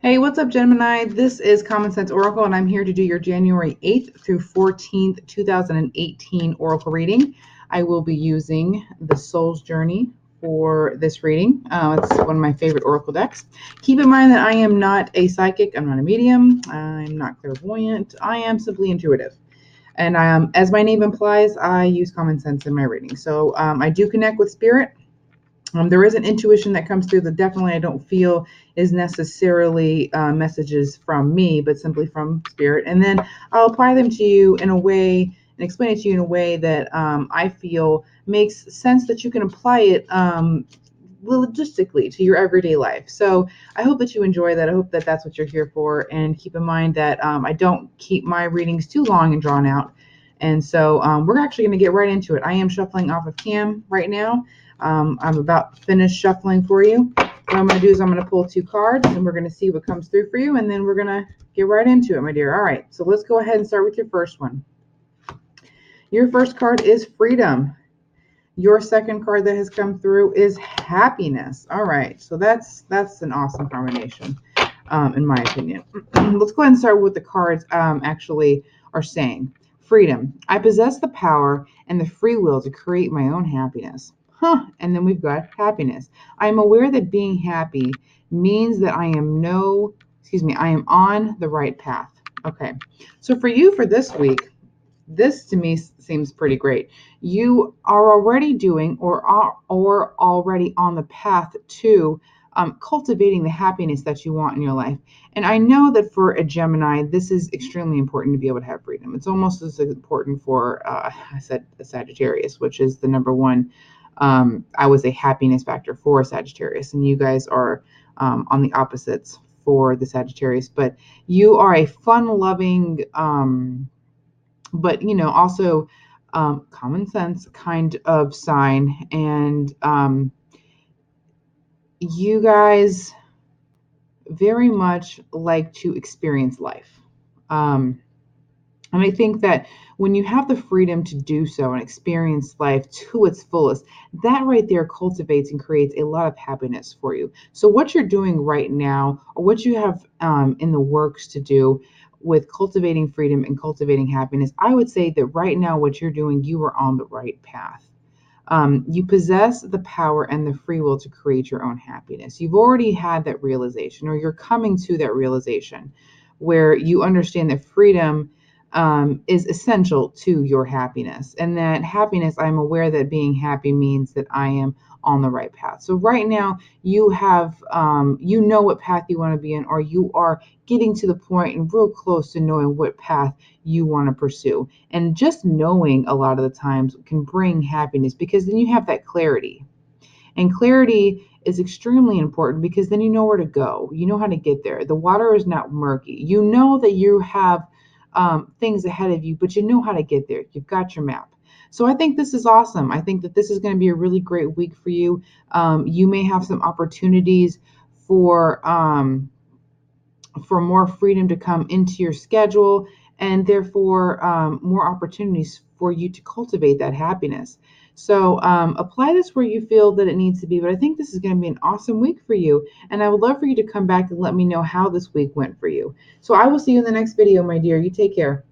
Hey, what's up, Gemini? This is Common Sense Oracle, and I'm here to do your January 8th through 14th, 2018 Oracle reading. I will be using the Soul's Journey for this reading. It's one of my favorite Oracle decks. Keep in mind that I am not a psychic, I'm not a medium, I'm not clairvoyant, I am simply intuitive. And as my name implies, I use common sense in my reading. So I do connect with spirit. There is an intuition that comes through that definitely I don't feel is necessarily messages from me, but simply from spirit. And then I'll apply them to you in a way and explain it to you in a way that I feel makes sense that you can apply it logistically to your everyday life. So I hope that you enjoy that. I hope that that's what you're here for. And keep in mind that I don't keep my readings too long and drawn out. And so we're actually going to get right into it. I am shuffling off of Cam right now. I'm about to finish shuffling for you. What I'm going to do is I'm going to pull two cards and we're going to see what comes through for you. And then we're going to get right into it, my dear. All right. So let's go ahead and start with your first one. Your first card is freedom. Your second card that has come through is happiness. All right. So that's an awesome combination, in my opinion. Let's go ahead and start with what the cards actually are saying. Freedom. I possess the power and the free will to create my own happiness. And then we've got happiness. I am aware that being happy means that I am on the right path. Okay. So for you for this week, this to me seems pretty great. You are already doing or already on the path to cultivating the happiness that you want in your life. And I know that for a Gemini, this is extremely important to be able to have freedom. It's almost as important for, I said a Sagittarius, which is the number one. I was a happiness factor for a Sagittarius, and you guys are on the opposites for the Sagittarius. But you are a fun-loving, but also common sense kind of sign, and you guys very much like to experience life. And I think that when you have the freedom to do so and experience life to its fullest, that right there cultivates and creates a lot of happiness for you. So, what you're doing right now, or what you have in the works to do with cultivating freedom and cultivating happiness, I would say that right now, what you're doing, you are on the right path. You possess the power and the free will to create your own happiness. You've already had that realization, or you're coming to that realization where you understand that freedom is essential to your happiness. And that happiness, I'm aware that being happy means that I am on the right path. So right now you have, you know what path you want to be in, or you are getting to the point and real close to knowing what path you want to pursue. And just knowing a lot of the times can bring happiness because then you have that clarity. And clarity is extremely important because then you know where to go. You know how to get there. The water is not murky. You know that you have things ahead of you, but you know how to get there. You've got your map. So I think this is awesome. I think that this is going to be a really great week for you. You may have some opportunities for more freedom to come into your schedule, and therefore more opportunities for you to cultivate that happiness. So apply this where you feel that it needs to be. But I think this is going to be an awesome week for you. And I would love for you to come back and let me know how this week went for you. So I will see you in the next video, my dear. You take care.